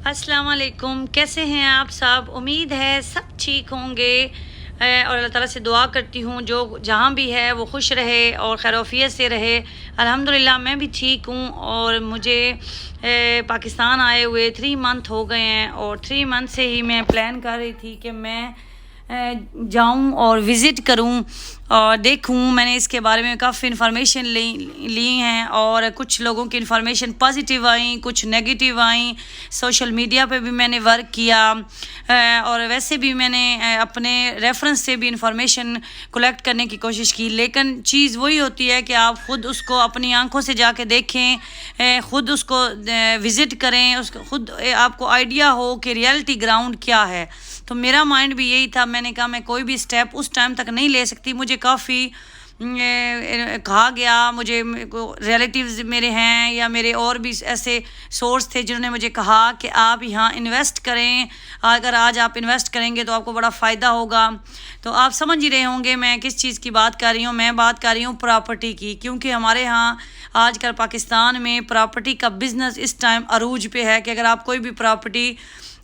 अस्सलाम वालेकुम, कैसे हैं आप सब। उम्मीद है सब ठीक होंगे और अल्लाह ताला से दुआ करती हूँ जो जहाँ भी है वो खुश रहे और खैरोफियत से रहे। अल्हम्दुलिल्लाह मैं भी ठीक हूँ और मुझे पाकिस्तान आए हुए 3 मंथ हो गए हैं और 3 मंथ से ही मैं प्लान कर रही थी कि मैं जाऊं और विज़िट करूं और देखूं। मैंने इसके बारे में काफ़ी इन्फॉर्मेशन ली हैं और कुछ लोगों की इन्फॉर्मेशन पॉजिटिव आई, कुछ नेगेटिव आई। सोशल मीडिया पे भी मैंने वर्क किया और वैसे भी मैंने अपने रेफरेंस से भी इन्फॉर्मेशन कलेक्ट करने की कोशिश की। लेकिन चीज़ वही होती है कि आप ख़ुद उसको अपनी आंखों से जाके देखें, ख़ुद उसको विज़िट करें, उसको ख़ुद आपको आइडिया हो कि रियलिटी ग्राउंड क्या है। तो मेरा माइंड भी यही था। मैंने कहा मैं कोई भी स्टेप उस टाइम तक नहीं ले सकती। मुझे काफ़ी कहा गया, मुझे रिलेटिव्स मेरे हैं या मेरे और भी ऐसे सोर्स थे जिन्होंने मुझे कहा कि आप यहाँ इन्वेस्ट करें, अगर आज आप इन्वेस्ट करेंगे तो आपको बड़ा फ़ायदा होगा। तो आप समझ ही रहे होंगे मैं किस चीज़ की बात कर रही हूँ। मैं बात कर रही हूँ प्रॉपर्टी की, क्योंकि हमारे यहाँ आजकल पाकिस्तान में प्रॉपर्टी का बिज़नेस इस टाइम अरूज पे है कि अगर आप कोई भी प्रॉपर्टी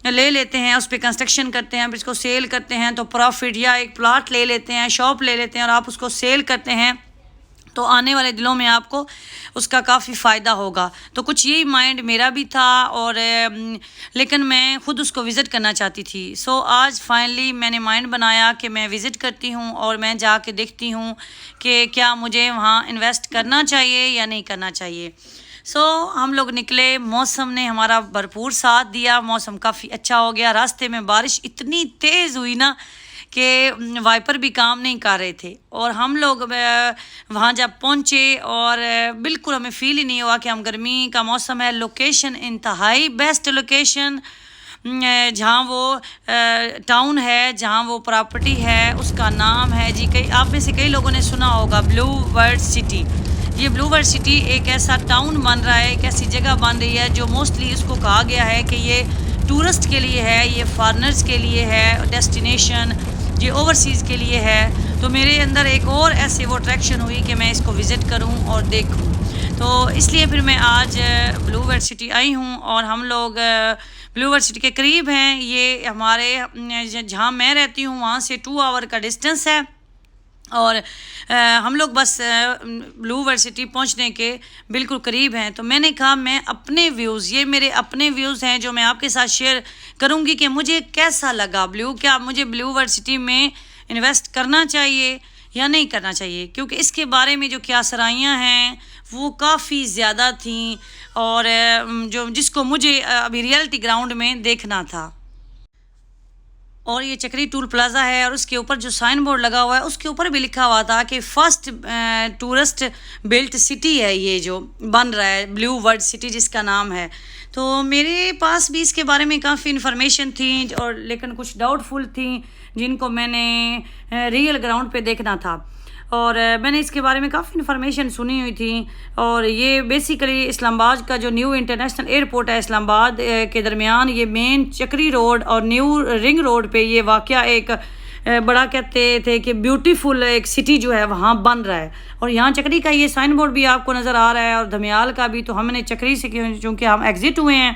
ले लेते हैं, उस पर कंस्ट्रक्शन करते हैं, फिर इसको सेल करते हैं तो प्रॉफिट, या एक प्लाट ले लेते हैं, शॉप ले लेते हैं और आप उसको सेल करते हैं तो आने वाले दिनों में आपको उसका काफ़ी फ़ायदा होगा। तो कुछ यही माइंड मेरा भी था और लेकिन मैं ख़ुद उसको विज़िट करना चाहती थी। सो आज फाइनली मैंने माइंड बनाया कि मैं विज़िट करती हूँ और मैं जाके देखती हूँ कि क्या मुझे वहाँ इन्वेस्ट करना चाहिए या नहीं करना चाहिए। हम लोग निकले, मौसम ने हमारा भरपूर साथ दिया, मौसम काफ़ी अच्छा हो गया। रास्ते में बारिश इतनी तेज़ हुई ना कि वाइपर भी काम नहीं कर रहे थे और हम लोग वहाँ जब पहुँचे और बिल्कुल हमें फ़ील ही नहीं हुआ कि हम गर्मी का मौसम है। लोकेशन इंतहाई बेस्ट लोकेशन, जहाँ वो टाउन है, जहाँ वो प्रॉपर्टी है, उसका नाम है जी, कई आप में से कई लोगों ने सुना होगा, ब्लू वर्ल्ड सिटी। ये ब्लू वर्ल्ड सिटी एक ऐसा टाउन बन रहा है, एक ऐसी जगह बन रही है जो मोस्टली इसको कहा गया है कि ये टूरिस्ट के लिए है, ये फॉरेनर्स के लिए है डेस्टिनेशन, ये ओवरसीज़ के लिए है। तो मेरे अंदर एक और ऐसे वो अट्रैक्शन हुई कि मैं इसको विज़िट करूं और देखूं। तो इसलिए फिर मैं आज ब्लू वर्ल्ड सिटी आई हूं और हम लोग ब्लू वर्ल्ड सिटी के करीब हैं। ये हमारे जहाँ मैं रहती हूँ वहाँ से 2 आवर का डिस्टेंस है और हम लोग बस ब्लू वर्ल्ड सिटी पहुंचने के बिल्कुल करीब हैं। तो मैंने कहा मैं अपने व्यूज़, ये मेरे अपने व्यूज़ हैं जो मैं आपके साथ शेयर करूंगी कि मुझे कैसा लगा क्या मुझे ब्लू वर्ल्ड सिटी में इन्वेस्ट करना चाहिए या नहीं करना चाहिए, क्योंकि इसके बारे में जो क्या सराहियाँ हैं वो काफ़ी ज़्यादा थी और जिसको मुझे अभी रियलिटी ग्राउंड में देखना था। और ये चक्री टूल प्लाजा है और उसके ऊपर जो साइन बोर्ड लगा हुआ है उसके ऊपर भी लिखा हुआ था कि फर्स्ट टूरिस्ट बिल्ट सिटी है ये जो बन रहा है, ब्लू वर्ल्ड सिटी जिसका नाम है। तो मेरे पास भी इसके बारे में काफ़ी इन्फॉर्मेशन थी और लेकिन कुछ डाउटफुल थी जिनको मैंने रियल ग्राउंड पे देखना था और मैंने इसके बारे में काफ़ी इन्फॉर्मेशन सुनी हुई थी। और ये बेसिकली इस्लामाबाद का जो न्यू इंटरनेशनल एयरपोर्ट है इस्लामाबाद के दरमियान, ये मेन चक्री रोड और न्यू रिंग रोड पे ये वाक़या एक बड़ा कहते थे कि ब्यूटीफुल एक सिटी जो है वहाँ बन रहा है। और यहाँ चक्री का ये साइन बोर्ड भी आपको नज़र आ रहा है और धमियाल का भी। तो हमने चक्री से चूँकि हम एग्ज़िट हुए हैं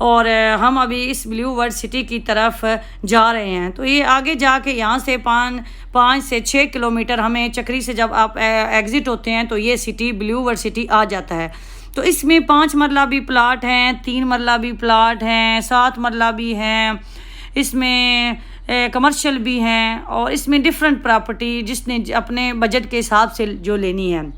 और हम अभी इस ब्लू वर्ल्ड सिटी की तरफ जा रहे हैं। तो ये आगे जाके यहाँ से 5 से 6 किलोमीटर हमें चक्री से जब आप एग्ज़िट होते हैं तो ये सिटी ब्लू वर्ल्ड सिटी आ जाता है। तो इसमें 5 मरला भी प्लाट हैं, 3 मरला भी प्लाट हैं, 7 मरला भी हैं, इसमें कमर्शियल भी हैं और इसमें डिफरेंट प्रॉपर्टी जिसने अपने बजट के हिसाब से जो लेनी है।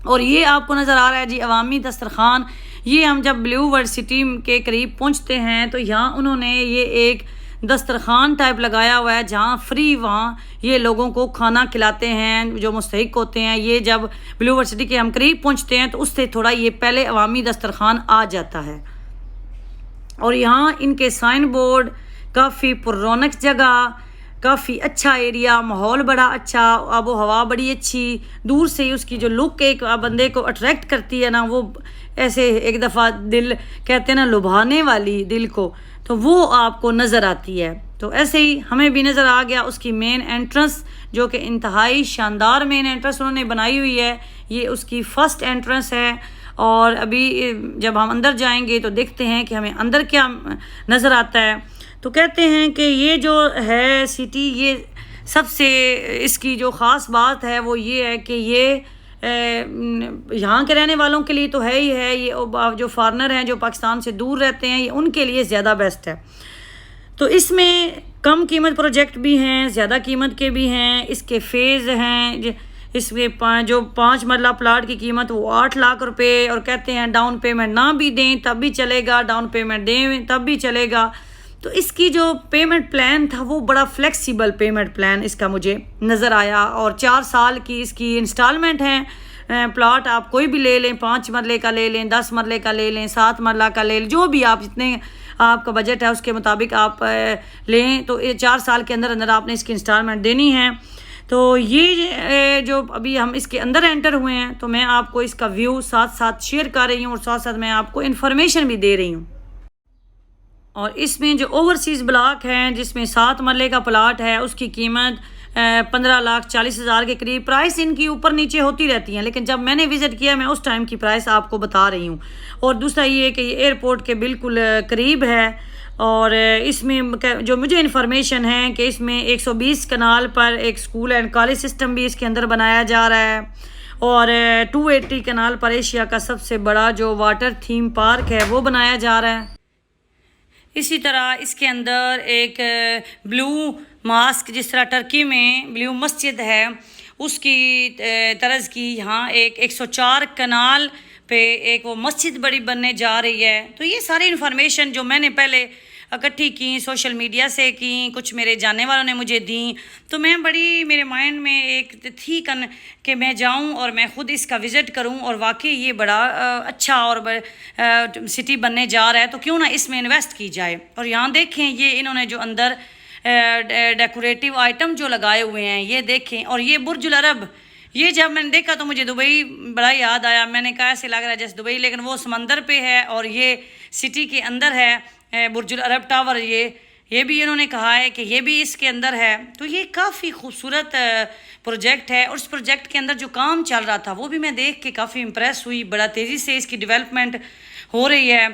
और ये आपको नज़र आ रहा है जी अवामी दस्तरखान। ये हम जब ब्लू वर्ल्ड सिटी के करीब पहुंचते हैं तो यहाँ उन्होंने ये एक दस्तरखान टाइप लगाया हुआ है जहाँ फ्री वहाँ ये लोगों को खाना खिलाते हैं जो मुस्तहिक होते हैं। ये जब ब्लू वर्ल्ड सिटी के हम करीब पहुंचते हैं तो उससे थोड़ा ये पहले अवामी दस्तरखान आ जाता है। और यहाँ इनके साइन बोर्ड, काफ़ी पुररौनक जगह, काफ़ी अच्छा एरिया, माहौल बड़ा अच्छा, आबो हवा बड़ी अच्छी, दूर से ही उसकी जो लुक एक बंदे को अट्रैक्ट करती है ना, वो ऐसे एक दफ़ा दिल कहते हैं ना लुभाने वाली दिल को, तो वो आपको नज़र आती है। तो ऐसे ही हमें भी नज़र आ गया उसकी मेन एंट्रेंस, जो कि इंतहाई शानदार मेन एंट्रेंस उन्होंने बनाई हुई है। ये उसकी फ़र्स्ट एंट्रेंस है और अभी जब हम अंदर जाएंगे तो देखते हैं कि हमें अंदर क्या नज़र आता है। तो कहते हैं कि ये जो है सिटी, ये सबसे इसकी जो ख़ास बात है वो ये है कि ये यहाँ के रहने वालों के लिए तो है ही है, ये जो फॉरेनर हैं जो पाकिस्तान से दूर रहते हैं, ये उनके लिए ज़्यादा बेस्ट है। तो इसमें कम कीमत प्रोजेक्ट भी हैं, ज़्यादा कीमत के भी हैं, इसके फ़ेज़ हैं। इसके जो 5 मरला प्लाट की कीमत वो 8 लाख रुपए, और कहते हैं डाउन पेमेंट ना भी दें तब भी चलेगा, डाउन पेमेंट दें तब भी चलेगा। तो इसकी जो पेमेंट प्लान था वो बड़ा फ्लेक्सिबल पेमेंट प्लान इसका मुझे नज़र आया, और 4 साल की इसकी इंस्टॉलमेंट हैं। प्लाट आप कोई भी ले लें, 5 मरले का ले लें, 10 मरले का ले लें, 7 मरला का ले लें, जो भी आप जितने आपका बजट है उसके मुताबिक आप लें। तो ये 4 साल के अंदर अंदर आपने इसकी इंस्टॉलमेंट देनी है। तो ये जो अभी हम इसके अंदर एंटर हुए हैं, तो मैं आपको इसका व्यू साथ साथ शेयर कर रही हूँ और साथ साथ मैं आपको इन्फॉर्मेशन भी दे रही हूँ। और इसमें जो ओवरसीज़ ब्लॉक हैं जिसमें 7 मरले का प्लाट है, उसकी कीमत 15,40,000 के करीब। प्राइस इनकी ऊपर नीचे होती रहती हैं, लेकिन जब मैंने विज़िट किया मैं उस टाइम की प्राइस आपको बता रही हूँ। और दूसरा ये कि ये एयरपोर्ट के बिल्कुल करीब है, और इसमें जो मुझे इन्फॉर्मेशन है कि इसमें 120 कनाल पर एक स्कूल एंड कॉलेज सिस्टम भी इसके अंदर बनाया जा रहा है, और 280 कनाल पर एशिया का सबसे बड़ा जो वाटर थीम पार्क है वो बनाया जा रहा है। इसी तरह इसके अंदर एक ब्लू मास्क, जिस तरह टर्की में ब्लू मस्जिद है उसकी तर्ज की यहाँ एक 104 कनाल पे एक वो मस्जिद बड़ी बनने जा रही है। तो ये सारी इन्फॉर्मेशन जो मैंने पहले इकट्ठी की, सोशल मीडिया से की, कुछ मेरे जानने वालों ने मुझे दी, तो मैं बड़ी मेरे माइंड में एक थी कि मैं जाऊं और मैं ख़ुद इसका विज़िट करूं, और वाकई ये बड़ा अच्छा और सिटी बनने जा रहा है, तो क्यों ना इसमें इन्वेस्ट की जाए। और यहाँ देखें ये इन्होंने जो अंदर डेकोरेटिव आइटम जो लगाए हुए हैं ये देखें, और ये बुर्जुल अरब, ये जब मैंने देखा तो मुझे दुबई बड़ा याद आया। मैंने कहा ऐसे लग रहा है जैसे दुबई, लेकिन वो समंदर पे है और ये सिटी के अंदर है। बुर्जुल अरब टावर ये भी इन्होंने कहा है कि ये भी इसके अंदर है। तो ये काफ़ी खूबसूरत प्रोजेक्ट है, और उस प्रोजेक्ट के अंदर जो काम चल रहा था वो भी मैं देख के काफ़ी इम्प्रेस हुई। बड़ा तेज़ी से इसकी डेवलपमेंट हो रही है।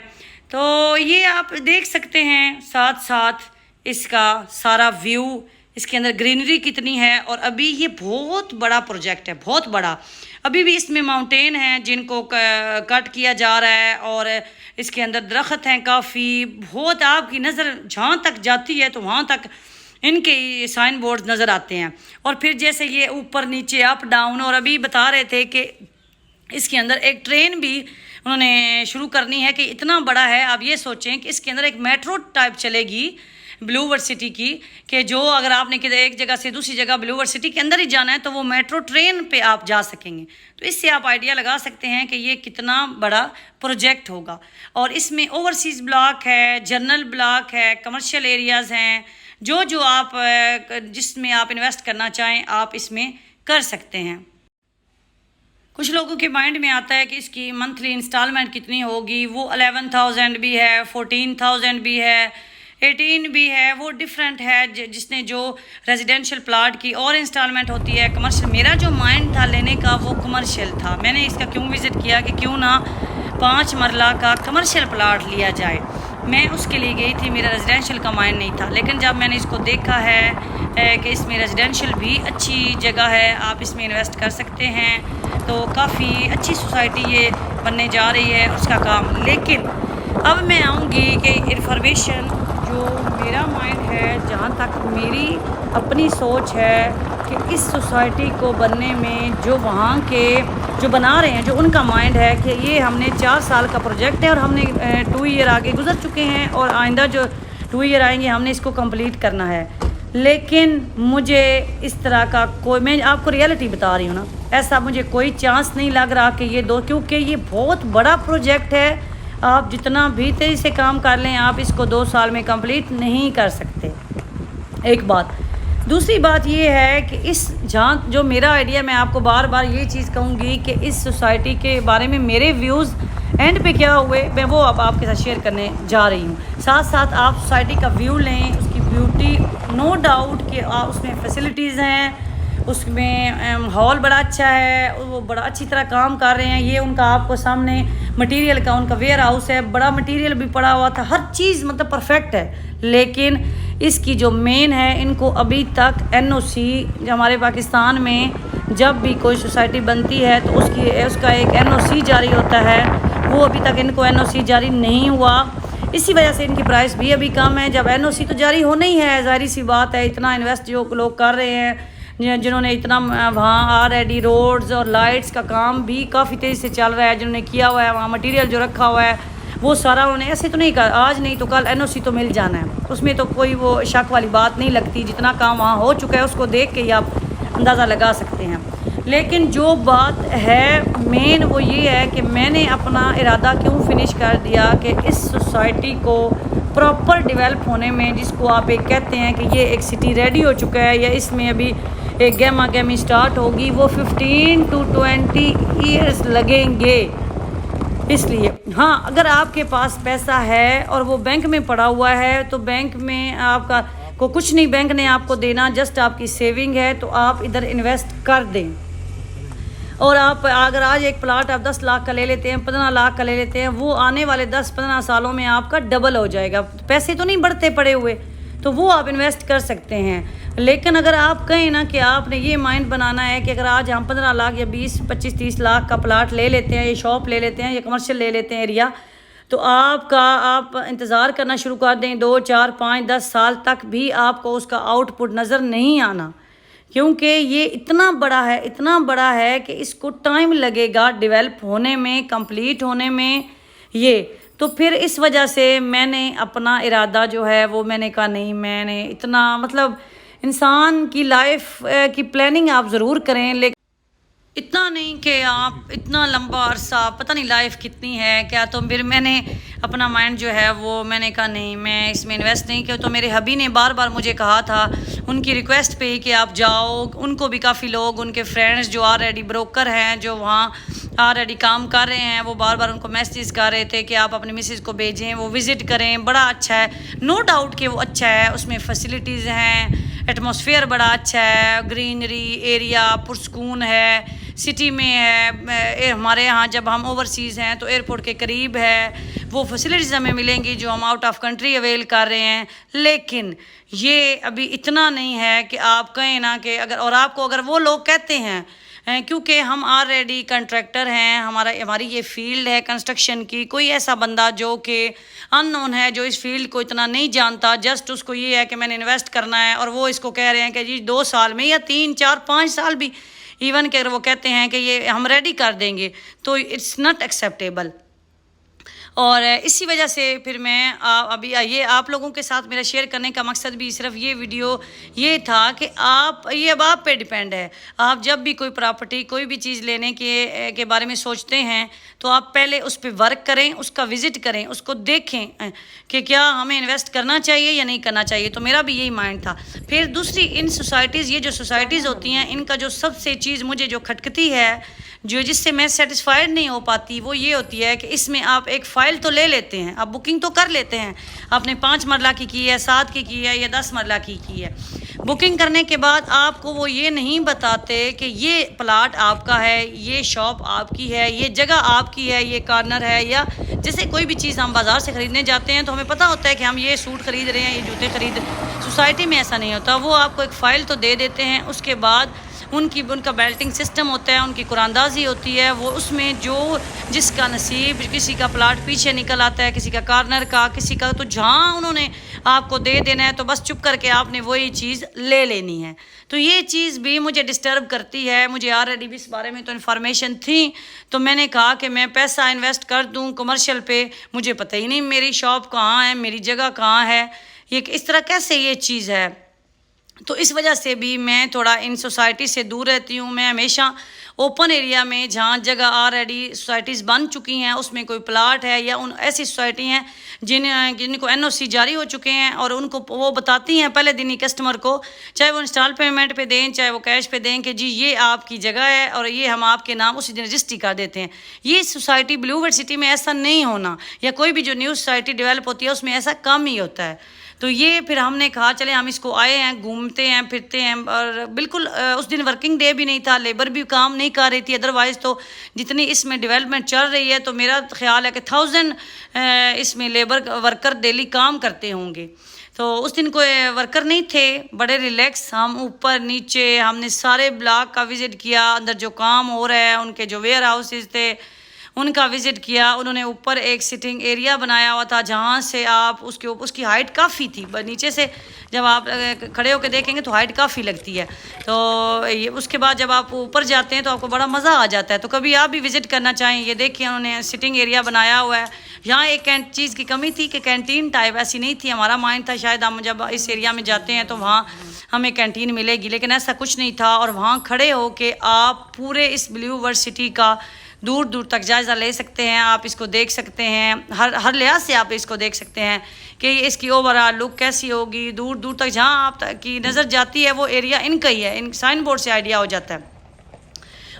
तो ये आप देख सकते हैं साथ साथ इसका सारा व्यू, इसके अंदर ग्रीनरी कितनी है। और अभी ये बहुत बड़ा प्रोजेक्ट है, बहुत बड़ा। अभी भी इसमें माउंटेन हैं जिनको कट किया जा रहा है, और इसके अंदर दरख्त हैं काफ़ी, बहुत आपकी नज़र जहाँ तक जाती है तो वहाँ तक इनके साइन बोर्ड नज़र आते हैं। और फिर जैसे ये ऊपर नीचे अप डाउन, और अभी बता रहे थे कि इसके अंदर एक ट्रेन भी उन्होंने शुरू करनी है कि इतना बड़ा है। आप ये सोचें कि इसके अंदर एक मेट्रो टाइप चलेगी ब्लू वर्ल्ड सिटी की, कि जो अगर आपने किधर एक जगह से दूसरी जगह ब्लू वर्ल्ड सिटी के अंदर ही जाना है तो वो मेट्रो ट्रेन पे आप जा सकेंगे। तो इससे आप आइडिया लगा सकते हैं कि ये कितना बड़ा प्रोजेक्ट होगा। और इसमें ओवरसीज़ ब्लॉक है, जनरल ब्लॉक है, कमर्शियल एरियाज़ हैं, जो आप जिसमें आप इन्वेस्ट करना चाहें आप इसमें कर सकते हैं। कुछ लोगों के माइंड में आता है कि इसकी मंथली इंस्टॉलमेंट कितनी होगी, वो 11,000 भी है, 14,000 भी है, 18 भी है, वो डिफरेंट है जिसने जो रेजिडेंशियल प्लाट की और इंस्टॉलमेंट होती है। कमर्शियल, मेरा जो माइंड था लेने का वो कमर्शियल था। मैंने इसका क्यों विज़िट किया कि क्यों ना 5 मरला का कमर्शियल प्लाट लिया जाए, मैं उसके लिए गई थी। मेरा रेजिडेंशियल का माइंड नहीं था, लेकिन जब मैंने इसको देखा है कि इसमें रेजिडेंशियल भी अच्छी जगह है, आप इसमें इन्वेस्ट कर सकते हैं। तो काफ़ी अच्छी सोसाइटी ये बनने जा रही है उसका काम। लेकिन अब मैं आऊँगी कि इन्फॉर्मेशन जो मेरा माइंड है, जहाँ तक मेरी अपनी सोच है कि इस सोसाइटी को बनने में जो वहाँ के जो बना रहे हैं, जो उनका माइंड है कि ये हमने 4 साल का प्रोजेक्ट है और हमने 2 ईयर आगे गुजर चुके हैं और आइंदा जो 2 ईयर आएंगे हमने इसको कंप्लीट करना है। लेकिन मुझे इस तरह का कोई, मैं आपको रियलिटी बता रही हूँ ना, ऐसा मुझे कोई चांस नहीं लग रहा कि ये दो, क्योंकि ये बहुत बड़ा प्रोजेक्ट है। आप जितना भी तेज़ी से काम कर लें आप इसको 2 साल में कंप्लीट नहीं कर सकते, एक बात। दूसरी बात ये है कि इस जहाँ जो मेरा आइडिया, मैं आपको बार बार ये चीज़ कहूँगी कि इस सोसाइटी के बारे में मेरे व्यूज़ एंड पे क्या हुए मैं वो अब आपके साथ शेयर करने जा रही हूँ। साथ साथ आप सोसाइटी का व्यू लें, उसकी ब्यूटी, नो डाउट कि उसमें फैसिलिटीज़ हैं, उसमें हॉल बड़ा अच्छा है, वो बड़ा अच्छी तरह काम कर रहे हैं। ये उनका आपको सामने मटेरियल का उनका वेयर हाउस है, बड़ा मटेरियल भी पड़ा हुआ था, हर चीज़ मतलब परफेक्ट है। लेकिन इसकी जो मेन है, इनको अभी तक एनओसी, जो हमारे पाकिस्तान में जब भी कोई सोसाइटी बनती है तो उसका एक एनओसी जारी होता है, वो अभी तक इनको एनओसी जारी नहीं हुआ। इसी वजह से इनकी प्राइस भी अभी कम है। जब एनओसी तो जारी होना ही है, ज़ाहिर सी बात है, इतना इन्वेस्ट जो लोग कर रहे हैं, जिन्होंने इतना वहाँ ऑलरेडी रोड्स और लाइट्स का काम भी काफ़ी तेज़ी से चल रहा है, जिन्होंने किया हुआ है, वहाँ मटेरियल जो रखा हुआ है वो सारा उन्होंने ऐसे तो नहीं कर, आज नहीं तो कल एनओसी तो मिल जाना है, उसमें तो कोई वो शक वाली बात नहीं लगती। जितना काम वहाँ हो चुका है उसको देख के ही आप अंदाज़ा लगा सकते हैं। लेकिन जो बात है मेन वो ये है कि मैंने अपना इरादा क्यों फिनिश कर दिया कि इस सोसाइटी को प्रॉपर डेवलप होने में, जिसको आप एक कहते हैं कि ये एक सिटी रेडी हो चुका है या इसमें अभी एक गहमा गहमी स्टार्ट होगी, वो 15 to 20 ईयर्स लगेंगे। इसलिए हाँ, अगर आपके पास पैसा है और वो बैंक में पड़ा हुआ है तो बैंक में आपका को कुछ नहीं बैंक ने आपको देना, जस्ट आपकी सेविंग है तो आप इधर इन्वेस्ट कर दें। और आप अगर आज एक प्लाट आप 10 लाख का ले लेते हैं, 15 लाख का ले लेते हैं, वो आने वाले 10-15 सालों में आपका डबल हो जाएगा। पैसे तो नहीं बढ़ते पड़े हुए, तो वो आप इन्वेस्ट कर सकते हैं। लेकिन अगर आप कहें ना कि आपने ये माइंड बनाना है कि अगर आज हम 15 लाख या 20-25-30 लाख का प्लाट ले लेते हैं, ये शॉप ले लेते हैं या कमर्शियल ले लेते हैं एरिया, तो आप इंतज़ार करना शुरू कर दें 2, 4, 5, 10 साल तक भी आपको उसका आउटपुट नज़र नहीं आना, क्योंकि ये इतना बड़ा है कि इसको टाइम लगेगा डेवलप होने में, कंप्लीट होने में। ये तो फिर इस वजह से मैंने अपना इरादा जो है वो मैंने कहा नहीं, मैंने इतना मतलब इंसान की लाइफ की प्लानिंग आप ज़रूर करें, लेकिन इतना नहीं कि आप इतना लंबा अरसा, पता नहीं लाइफ कितनी है क्या। तो फिर मैंने अपना माइंड जो है वो मैंने कहा नहीं, मैं इसमें इन्वेस्ट नहीं किया। तो मेरे हबी ने बार बार मुझे कहा था, उनकी रिक्वेस्ट पे ही कि आप जाओ। उनको भी काफ़ी लोग, उनके फ्रेंड्स जो ऑलरेडी ब्रोकर हैं, जो वहाँ ऑलरेडी काम कर रहे हैं, वो बार बार उनको मैसेज कर रहे थे कि आप अपनी मिसेज को भेजें, वो विज़िट करें, बड़ा अच्छा है। नो डाउट कि वो अच्छा है, उसमें फैसिलिटीज़ हैं, एटमॉस्फेयर बड़ा अच्छा है, ग्रीनरी एरिया पुरसकून है, सिटी में है। हमारे यहाँ जब हम ओवरसीज़ हैं तो एयरपोर्ट के करीब है, वो फैसिलिटीज़ हमें मिलेंगी जो हम आउट ऑफ कंट्री अवेल कर रहे हैं। लेकिन ये अभी इतना नहीं है कि आप कहें ना कि अगर वो लोग कहते हैं, क्योंकि हम ऑलरेडी कंट्रैक्टर हैं, हमारी ये फील्ड है कंस्ट्रक्शन की। कोई ऐसा बंदा जो कि अननोन है, जो इस फील्ड को इतना नहीं जानता, जस्ट उसको ये है कि मैंने इन्वेस्ट करना है, और वो इसको कह रहे हैं कि जी 2 साल में या 3, 4, 5 साल भी इवन कि अगर वो कहते हैं कि ये हम रेडी कर देंगे, तो इट्स नॉट एक्सेप्टेबल। और इसी वजह से फिर मैं अभी ये आप लोगों के साथ मेरा शेयर करने का मकसद भी सिर्फ ये वीडियो ये था कि ये अब आप पे डिपेंड है। आप जब भी कोई प्रॉपर्टी, कोई भी चीज़ लेने के बारे में सोचते हैं तो आप पहले उस पर वर्क करें, उसका विज़िट करें, उसको देखें कि क्या हमें इन्वेस्ट करना चाहिए या नहीं करना चाहिए। तो मेरा भी यही माइंड था। फिर दूसरी, इन सोसाइटीज़, ये जो सोसाइटीज़ होती हैं, इनका जो सबसे चीज़ मुझे जो खटकती है, जो जिससे मैं सेटिस्फाइड नहीं हो पाती, वो ये होती है कि इसमें आप एक फ़ाइल तो ले लेते हैं, आप बुकिंग तो कर लेते हैं, आपने 5 मरला की है, 7 की है या 10 मरला की है। बुकिंग करने के बाद आपको वो ये नहीं बताते कि ये प्लाट आपका है, ये शॉप आपकी है, ये जगह आपकी है, ये कॉर्नर है। या जैसे कोई भी चीज़ हम बाज़ार से ख़रीदने जाते हैं तो हमें पता होता है कि हम ये सूट ख़रीद रहे हैं, ये जूते ख़रीद। सोसाइटी में ऐसा नहीं होता, वो आपको एक फ़ाइल तो दे देते हैं, उसके बाद उनका बेल्टिंग सिस्टम होता है, उनकी कुरानदाजी होती है, वो उसमें जो जिसका नसीब, किसी का प्लाट पीछे निकल आता है, किसी का कॉर्नर का, किसी का, तो जहाँ उन्होंने आपको दे देना है तो बस चुप करके आपने वही चीज़ ले लेनी है। तो ये चीज़ भी मुझे डिस्टर्ब करती है। मुझे ऑलरेडी भी इस बारे में तो इन्फॉर्मेशन थी, तो मैंने कहा कि मैं पैसा इन्वेस्ट कर दूँ कमर्शियल पे, मुझे पता ही नहीं मेरी शॉप कहाँ है, मेरी जगह कहाँ है, ये इस तरह कैसे ये चीज़ है। तो इस वजह से भी मैं थोड़ा इन सोसाइटी से दूर रहती हूँ। मैं हमेशा ओपन एरिया में, जहाँ जगह ऑलरेडी सोसाइटीज़ बन चुकी हैं, उसमें कोई प्लाट है या उन ऐसी सोसाइटी हैं जिनको एनओसी जारी हो चुके हैं, और उनको वो बताती हैं पहले दिन ही कस्टमर को, चाहे वो इंस्टॉल पेमेंट पे दें, चाहे वो कैश पे दें, कि जी ये आपकी जगह है और ये हम आपके नाम उसी दिन रजिस्ट्री कर देते हैं। ये सोसाइटी ब्लूवर्ड सिटी में ऐसा नहीं होना, या कोई भी जो न्यू सोसाइटी डेवलप होती है उसमें ऐसा कम ही होता है। तो ये फिर हमने कहा चले हम इसको आए हैं, घूमते हैं फिरते हैं। और बिल्कुल उस दिन वर्किंग डे भी नहीं था, लेबर भी काम नहीं कर रही थी। अदरवाइज़ तो जितनी इसमें डेवलपमेंट चल रही है तो मेरा ख्याल है कि 1000 इसमें लेबर वर्कर डेली काम करते होंगे। तो उस दिन कोई वर्कर नहीं थे, बड़े रिलैक्स हम ऊपर नीचे हमने सारे ब्लॉक का विज़िट किया। अंदर जो काम हो रहा है, उनके जो वेयर हाउसेज थे उनका विज़िट किया। उन्होंने ऊपर एक सिटिंग एरिया बनाया हुआ था जहाँ से आप उसकी हाइट काफ़ी थी, नीचे से जब आप खड़े होकर देखेंगे तो हाइट काफ़ी लगती है। तो ये उसके बाद जब आप ऊपर जाते हैं तो आपको बड़ा मज़ा आ जाता है। तो कभी आप भी विज़िट करना चाहें, ये देखिए उन्होंने सिटिंग एरिया बनाया हुआ है। यहाँ एक चीज़ की कमी थी कि कैंटीन टाइप ऐसी नहीं थी। हमारा माइंड था शायद हम जब इस एरिया में जाते हैं तो वहाँ हमें कैंटीन मिलेगी, लेकिन ऐसा कुछ नहीं था। और वहाँ खड़े होके आप पूरे इस ब्लू वर्ल्ड सिटी का दूर दूर तक जायज़ा ले सकते हैं। आप इसको देख सकते हैं, हर लिहाज से आप इसको देख सकते हैं कि इसकी ओवरऑल लुक कैसी होगी। दूर दूर तक जहाँ आप की नज़र जाती है वो एरिया इनका ही है, इन साइन बोर्ड से आइडिया हो जाता है।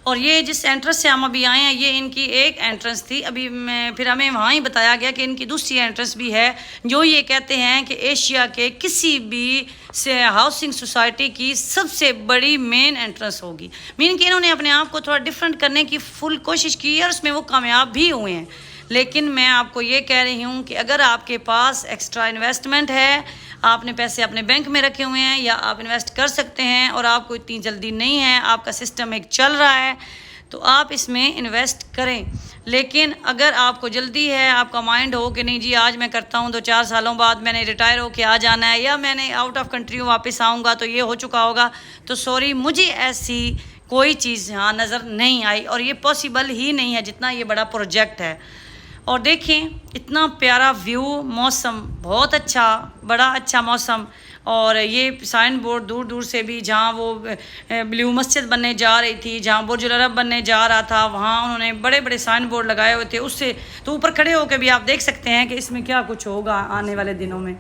और ये जिस एंट्रेंस से हम अभी आए हैं ये इनकी एक एंट्रेंस थी। अभी फिर हमें वहाँ ही बताया गया कि इनकी दूसरी एंट्रेंस भी है, जो ये कहते हैं कि एशिया के किसी भी से हाउसिंग सोसाइटी की सबसे बड़ी मेन एंट्रेंस होगी। मीन कि इन्होंने अपने आप को थोड़ा डिफरेंट करने की फुल कोशिश की है और उसमें वो कामयाब भी हुए हैं। लेकिन मैं आपको ये कह रही हूँ कि अगर आपके पास एक्स्ट्रा इन्वेस्टमेंट है, आपने पैसे अपने बैंक में रखे हुए हैं या आप इन्वेस्ट कर सकते हैं और आपको इतनी जल्दी नहीं है, आपका सिस्टम एक चल रहा है, तो आप इसमें इन्वेस्ट करें। लेकिन अगर आपको जल्दी है, आपका माइंड हो कि नहीं जी आज मैं करता हूँ, 2-4 सालों बाद मैंने रिटायर होके आ जाना है या मैंने आउट ऑफ कंट्री वापस आऊँगा तो ये हो चुका होगा, तो सॉरी मुझे ऐसी कोई चीज़ यहाँ नज़र नहीं आई और ये पॉसिबल ही नहीं है जितना ये बड़ा प्रोजेक्ट है। और देखें इतना प्यारा व्यू, मौसम बहुत अच्छा, बड़ा अच्छा मौसम। और ये साइन बोर्ड दूर दूर से भी, जहाँ वो ब्लू मस्जिद बनने जा रही थी, जहाँ बुर्ज अल अरब बनने जा रहा था, वहाँ उन्होंने बड़े बड़े साइन बोर्ड लगाए हुए थे। उससे तो ऊपर खड़े होकर भी आप देख सकते हैं कि इसमें क्या कुछ होगा आने वाले दिनों में।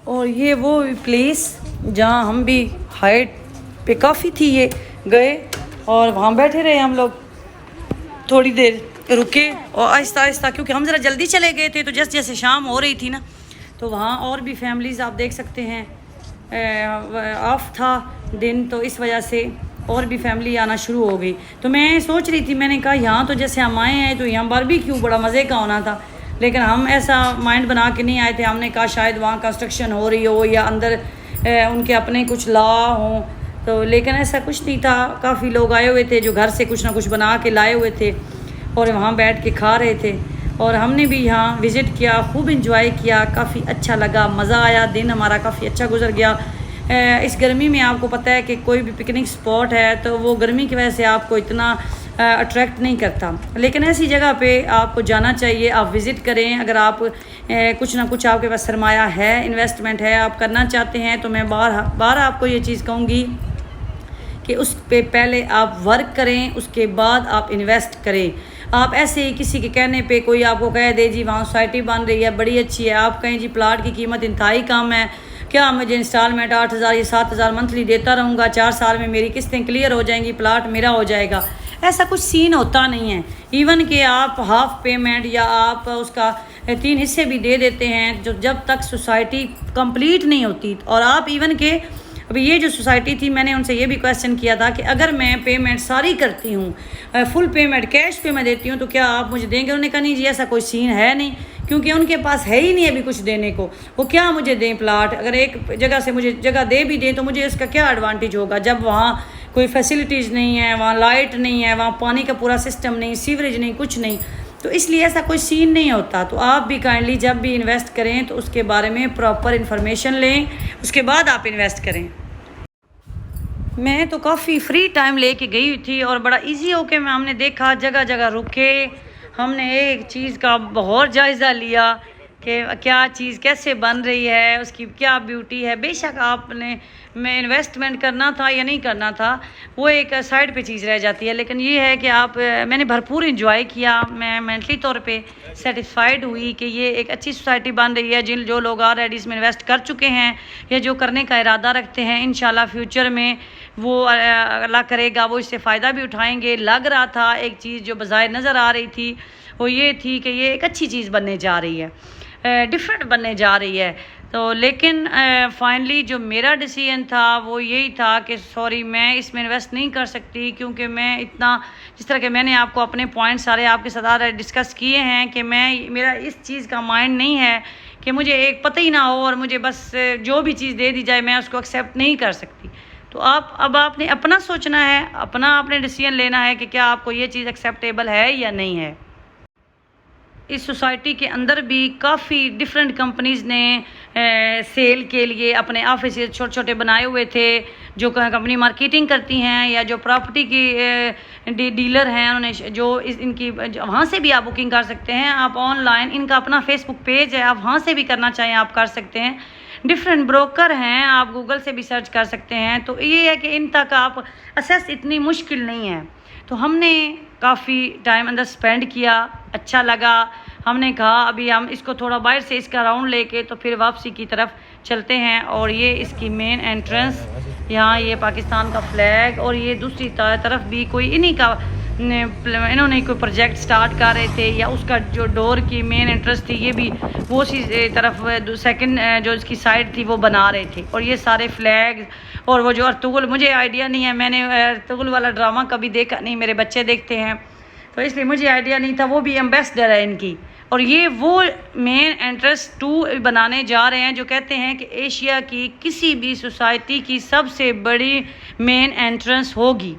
और ये वो प्लेस जहाँ हम भी हाइट पे काफ़ी थी ये गए और वहाँ बैठे रहे हम लोग, थोड़ी देर रुके और आहिस्ता आहिस्ता, क्योंकि हम ज़रा जल्दी चले गए थे तो जैसे जैसे शाम हो रही थी ना तो वहाँ और भी फैमिलीज़ आप देख सकते हैं, ऑफ था दिन तो इस वजह से और भी फैमिली आना शुरू हो गई। तो मैं सोच रही थी, मैंने कहा यहाँ तो जैसे हम आए हैं तो यहाँ बारबेक्यू बड़ा मज़े का होना था, लेकिन हम ऐसा माइंड बना के नहीं आए थे। हमने कहा शायद वहाँ कंस्ट्रक्शन हो रही हो या अंदर उनके अपने कुछ लॉ हों, तो लेकिन ऐसा कुछ नहीं था। काफ़ी लोग आए हुए थे जो घर से कुछ ना कुछ बना के लाए हुए थे और वहाँ बैठ के खा रहे थे। और हमने भी यहाँ विज़िट किया, खूब इंजॉय किया, काफ़ी अच्छा लगा, मज़ा आया, दिन हमारा काफ़ी अच्छा गुजर गया। इस गर्मी में आपको पता है कि कोई भी पिकनिक स्पॉट है तो वो गर्मी की वजह से आपको इतना अट्रैक्ट नहीं करता, लेकिन ऐसी जगह पे आपको जाना चाहिए, आप विज़िट करें। अगर आप कुछ ना कुछ आपके पास सरमाया है, इन्वेस्टमेंट है, आप करना चाहते हैं, तो मैं बार आपको ये चीज़ कहूँगी कि उस पे पहले आप वर्क करें, उसके बाद आप इन्वेस्ट करें। आप ऐसे ही किसी के कहने पे कोई आपको कह दे जी वहाँ सोसाइटी बन रही है बड़ी अच्छी है, आप कहें जी प्लाट की कीमत इंतहाई कम है, क्या मुझे इंस्टॉलमेंट 8,000 या 7,000 मंथली देता रहूँगा, 4 साल में मेरी किस्तें क्लियर हो जाएंगी, प्लाट मेरा हो जाएगा। ऐसा कुछ सीन होता नहीं है। इवन कि आप हाफ पेमेंट या आप उसका 3 हिस्से भी दे देते हैं जो जब तक सोसाइटी कंप्लीट नहीं होती। और आप इवन के अभी ये जो सोसाइटी थी, मैंने उनसे ये भी क्वेश्चन किया था कि अगर मैं पेमेंट सारी करती हूँ, फुल पेमेंट कैश पे मैं देती हूँ, तो क्या आप मुझे देंगे? उन्होंने कहा नहीं जी ऐसा कोई सीन है नहीं, क्योंकि उनके पास है ही नहीं अभी कुछ देने को। वो क्या मुझे दें प्लाट, अगर एक जगह से मुझे जगह दे भी दें तो मुझे इसका क्या एडवांटेज होगा जब वहाँ कोई फैसिलिटीज़ नहीं है, वहाँ लाइट नहीं है, वहाँ पानी का पूरा सिस्टम नहीं, सीवरेज नहीं, कुछ नहीं। तो इसलिए ऐसा कोई सीन नहीं होता। तो आप भी काइंडली जब भी इन्वेस्ट करें तो उसके बारे में प्रॉपर इन्फॉर्मेशन लें, उसके बाद आप इन्वेस्ट करें। मैं तो काफ़ी फ्री टाइम लेके गई हुई थी और बड़ा इजी होके हमने देखा, जगह जगह रुके, हमने एक चीज़ का बहुत जायज़ा लिया कि क्या चीज़ कैसे बन रही है, उसकी क्या ब्यूटी है। बेशक आपने में इन्वेस्टमेंट करना था या नहीं करना था वो एक साइड पे चीज़ रह जाती है, लेकिन ये है कि आप मैंने भरपूर इंजॉय किया। मैं मेंटली तौर पे सेटिस्फाइड हुई कि ये एक अच्छी सोसाइटी बन रही है। जो लोग ऑलरेडी इसमें इन्वेस्ट कर चुके हैं या जो करने का इरादा रखते हैं, इंशाल्लाह फ्यूचर में वो अल्लाह करेगा वो इससे फ़ायदा भी उठाएंगे। लग रहा था एक चीज़ जो बज़ाहिर नज़र आ रही थी वो ये थी कि ये एक अच्छी चीज़ बनने जा रही है। डिफरेंट बनने जा रही है। तो लेकिन फाइनली जो मेरा डिसीजन था वो यही था कि सॉरी, मैं इसमें इन्वेस्ट नहीं कर सकती, क्योंकि मैं इतना, जिस तरह के मैंने आपको अपने पॉइंट सारे आपके साथ डिस्कस किए हैं कि मेरा इस चीज़ का माइंड नहीं है कि मुझे एक पता ही ना हो और मुझे बस जो भी चीज़ दे दी जाए मैं उसको एक्सेप्ट नहीं कर सकती। तो अब आपने अपना सोचना है, अपना आपने डिसीजन लेना है कि क्या आपको ये चीज़ एक्सेप्टेबल है या नहीं है। इस सोसाइटी के अंदर भी काफ़ी डिफरेंट कंपनीज़ ने सेल के लिए अपने ऑफिस छोटे छोटे बनाए हुए थे, जो कंपनी मार्केटिंग करती हैं या जो प्रॉपर्टी की डीलर हैं, उन्होंने इनकी वहाँ से भी आप बुकिंग कर सकते हैं। आप ऑनलाइन, इनका अपना फेसबुक पेज है, आप वहाँ से भी करना चाहें आप कर सकते हैं। डिफरेंट ब्रोकर हैं, आप गूगल से भी सर्च कर सकते हैं। तो ये है कि इन तक आप असेस इतनी मुश्किल नहीं है। तो हमने काफ़ी टाइम अंदर स्पेंड किया, अच्छा लगा। हमने कहा अभी हम इसको थोड़ा बाहर से इसका राउंड लेके तो फिर वापसी की तरफ चलते हैं। और ये इसकी मेन एंट्रेंस, यहाँ ये पाकिस्तान का फ्लैग, और ये दूसरी तरफ भी कोई इन्होंने कोई प्रोजेक्ट स्टार्ट कर रहे थे, या उसका जो डोर की मेन एंट्रेंस थी ये भी वो सी तरफ सेकंड जो इसकी साइड थी वो बना रहे थे। और ये सारे फ्लैग और वो जो अर्तुगरुल, मुझे आइडिया नहीं है, मैंने अर्तुगरुल वाला ड्रामा कभी देखा नहीं, मेरे बच्चे देखते हैं तो इसलिए मुझे आइडिया नहीं था। वो भी एम्बेसडर है इनकी, और ये वो मेन एंट्रेंस 2 बनाने जा रहे हैं जो कहते हैं कि एशिया की किसी भी सोसाइटी की सबसे बड़ी मेन एंट्रेंस होगी।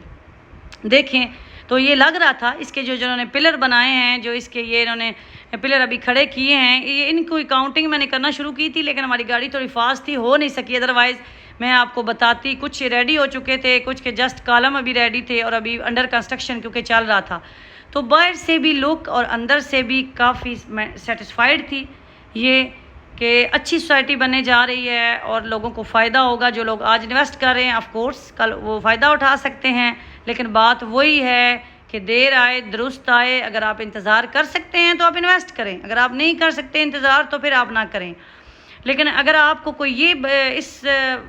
देखें तो ये लग रहा था इसके जो जिन्होंने पिलर बनाए हैं, जो इसके ये इन्होंने पिलर अभी खड़े किए हैं, ये इनको काउंटिंग मैंने करना शुरू की थी, लेकिन हमारी गाड़ी थोड़ी फास्ट थी, हो नहीं सकी, अदरवाइज़ मैं आपको बताती। कुछ रेडी हो चुके थे, कुछ के जस्ट कॉलम अभी रेडी थे, और अभी अंडर कंस्ट्रक्शन क्योंकि चल रहा था। तो बाहर से भी लुक और अंदर से भी काफ़ी सेटिस्फाइड थी ये कि अच्छी सोसाइटी बनने जा रही है और लोगों को फ़ायदा होगा। जो लोग आज इन्वेस्ट कर रहे हैं ऑफ कोर्स कल वो फ़ायदा उठा सकते हैं, लेकिन बात वही है कि देर आए दुरुस्त आए। अगर आप इंतज़ार कर सकते हैं तो आप इन्वेस्ट करें, अगर आप नहीं कर सकते इंतज़ार तो फिर आप ना करें। लेकिन अगर आपको कोई ये इस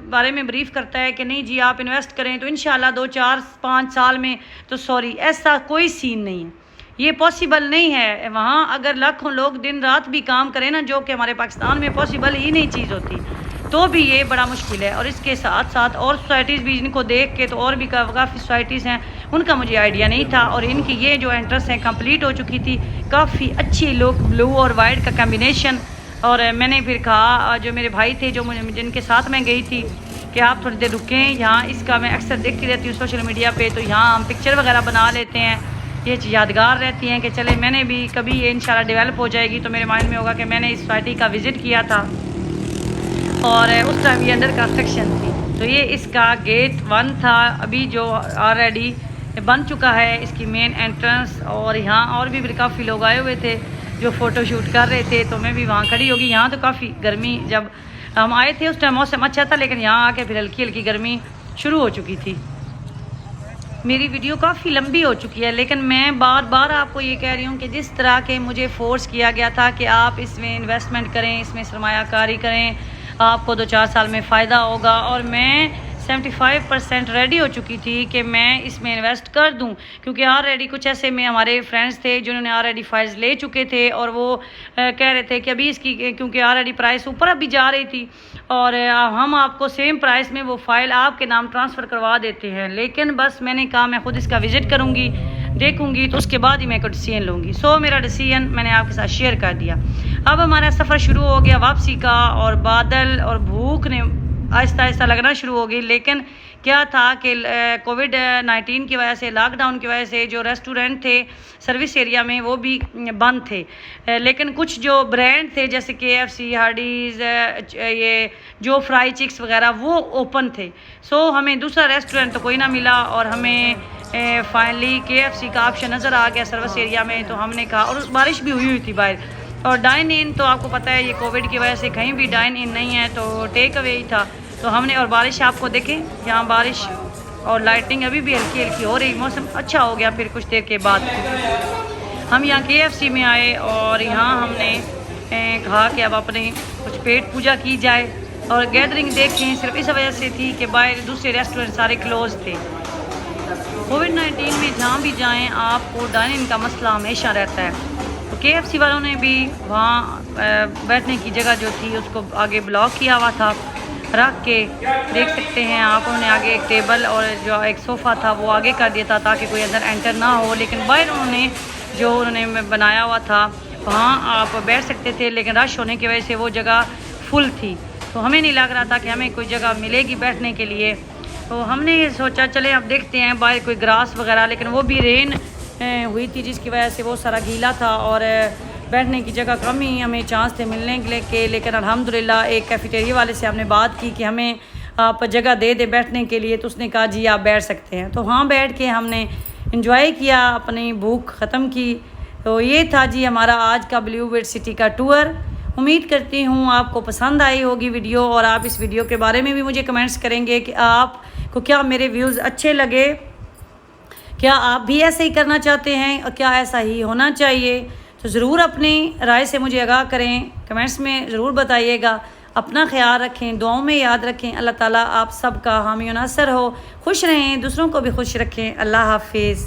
बारे में ब्रीफ करता है कि नहीं जी आप इन्वेस्ट करें, तो इंशाल्लाह 2, 4, 5 साल में, तो सॉरी, ऐसा कोई सीन नहीं है, ये पॉसिबल नहीं है। वहाँ अगर लाखों लोग दिन रात भी काम करें ना, जो कि हमारे पाकिस्तान में पॉसिबल ही नहीं चीज़ होती, तो भी ये बड़ा मुश्किल है। और इसके साथ साथ और सोसाइटीज़ भी इनको देख के, तो और भी काफ़ी सोसाइटीज़ हैं, उनका मुझे आइडिया नहीं था। और इनकी ये जो एंट्रेंस है कंप्लीट हो चुकी थी, काफ़ी अच्छी लुक, ब्लू और वाइट का कम्बिनेशन। और मैंने फिर कहा, जो मेरे भाई थे जो जिनके साथ मैं गई थी, कि आप थोड़ी देर रुकें, यहाँ इसका मैं अक्सर देखती रहती हूँ सोशल मीडिया पे, तो यहाँ हम पिक्चर वगैरह बना लेते हैं, ये यादगार रहती हैं कि चले मैंने भी कभी ये इंशाल्लाह डेवलप हो जाएगी तो मेरे माइंड में होगा कि मैंने इस सोसाइटी का विज़िट किया था और उस टाइम ये अंडर कंस्ट्रक्शन थी। तो ये इसका गेट 1 था, अभी जो ऑलरेडी बन चुका है इसकी मेन एंट्रेंस। और यहाँ और भी काफ़ी लोग आए हुए थे जो फ़ोटो शूट कर रहे थे, तो मैं भी वहाँ खड़ी होगी। यहाँ तो काफ़ी गर्मी, जब हम आए थे उस टाइम मौसम अच्छा था, लेकिन यहाँ आके फिर हल्की हल्की गर्मी शुरू हो चुकी थी। मेरी वीडियो काफ़ी लंबी हो चुकी है, लेकिन मैं बार बार आपको ये कह रही हूँ कि जिस तरह के मुझे फोर्स किया गया था कि आप इसमें इन्वेस्टमेंट करें, इसमें सरमायाकारी करें, आपको 2-4 साल में फ़ायदा होगा, और मैं 75% रेडी हो चुकी थी कि मैं इसमें इन्वेस्ट कर दूं, क्योंकि ऑलरेडी कुछ ऐसे में हमारे फ्रेंड्स थे जिन्होंने ऑलरेडी फाइल्स ले चुके थे, और वो कह रहे थे कि अभी इसकी क्योंकि ऑलरेडी प्राइस ऊपर अभी जा रही थी, और हम आपको सेम प्राइस में वो फ़ाइल आपके नाम ट्रांसफ़र करवा देते हैं। लेकिन बस मैंने कहा मैं ख़ुद इसका विज़िट करूँगी, देखूँगी, तो उसके बाद ही मैं कोई डिसीजन लूँगी। सो मेरा डिसीजन मैंने आपके साथ शेयर कर दिया। अब हमारा सफ़र शुरू हो गया वापसी का, और बादल और भूख ने आहिस्ता आहिस्ता लगना शुरू हो गई। लेकिन क्या था कि कोविड-19 की वजह से, लॉकडाउन की वजह से जो रेस्टोरेंट थे सर्विस एरिया में वो भी बंद थे, लेकिन कुछ जो ब्रांड थे जैसे KFC, हार्डीज़, ये जो फ्राई चिक्स वगैरह वो ओपन थे। सो हमें दूसरा रेस्टोरेंट तो कोई ना मिला, और हमें फाइनली KFC का ऑप्शन नज़र आ गया सर्विस एरिया में। तो हमने कहा, और बारिश भी हुई थी बाहर, और डाइन इन तो आपको पता है ये कोविड की वजह से कहीं भी डाइन इन नहीं है, तो टेक अवे ही था। तो हमने, और बारिश आपको देखें यहाँ बारिश और लाइटिंग अभी भी हल्की हल्की हो रही, मौसम अच्छा हो गया। फिर कुछ देर के बाद हम यहाँ KFC में आए, और यहाँ हमने कहा कि अब अपने कुछ पेट पूजा की जाए, और गैदरिंग देखें सिर्फ इस वजह से थी कि बाहर दूसरे रेस्टोरेंट सारे क्लोज थे। कोविड-19 में जहाँ भी जाएँ आपको डाइन इन का मसला हमेशा रहता है। तो KFC वालों ने भी वहाँ बैठने की जगह जो थी उसको आगे ब्लॉक किया हुआ था रख के, देख सकते हैं आप। उन्होंने आगे एक टेबल और जो एक सोफ़ा था वो आगे कर दिया था ताकि कोई अंदर एंटर ना हो, लेकिन बाहर उन्होंने बनाया हुआ था वहाँ आप बैठ सकते थे, लेकिन रश होने की वजह से वो जगह फुल थी। तो हमें नहीं लग रहा था कि हमें कोई जगह मिलेगी बैठने के लिए। तो हमने सोचा चले अब देखते हैं बाहर कोई ग्रास वगैरह, लेकिन वो भी रेन हुई थी जिसकी वजह से वो सारा गीला था और बैठने की जगह कम ही हमें चांस थे मिलने के। लेकिन अल्हम्दुलिल्लाह एक कैफेटेरिया वाले से हमने बात की कि हमें आप जगह दे दे बैठने के लिए, तो उसने कहा जी आप बैठ सकते हैं। तो वहाँ बैठ के हमने इंजॉय किया, अपनी भूख ख़त्म की। तो ये था जी हमारा आज का ब्लू बेड सिटी का टूर। उम्मीद करती हूँ आपको पसंद आई होगी वीडियो, और आप इस वीडियो के बारे में भी मुझे कमेंट्स करेंगे कि आपको क्या मेरे व्यूज़ अच्छे लगे, क्या आप भी ऐसे ही करना चाहते हैं और क्या ऐसा ही होना चाहिए। तो ज़रूर अपनी राय से मुझे आगाह करें, कमेंट्स में ज़रूर बताइएगा। अपना ख्याल रखें, दुआओं में याद रखें। अल्लाह ताला आप सब का हामी और नासर हो। खुश रहें, दूसरों को भी खुश रखें। अल्लाह हाफिज़।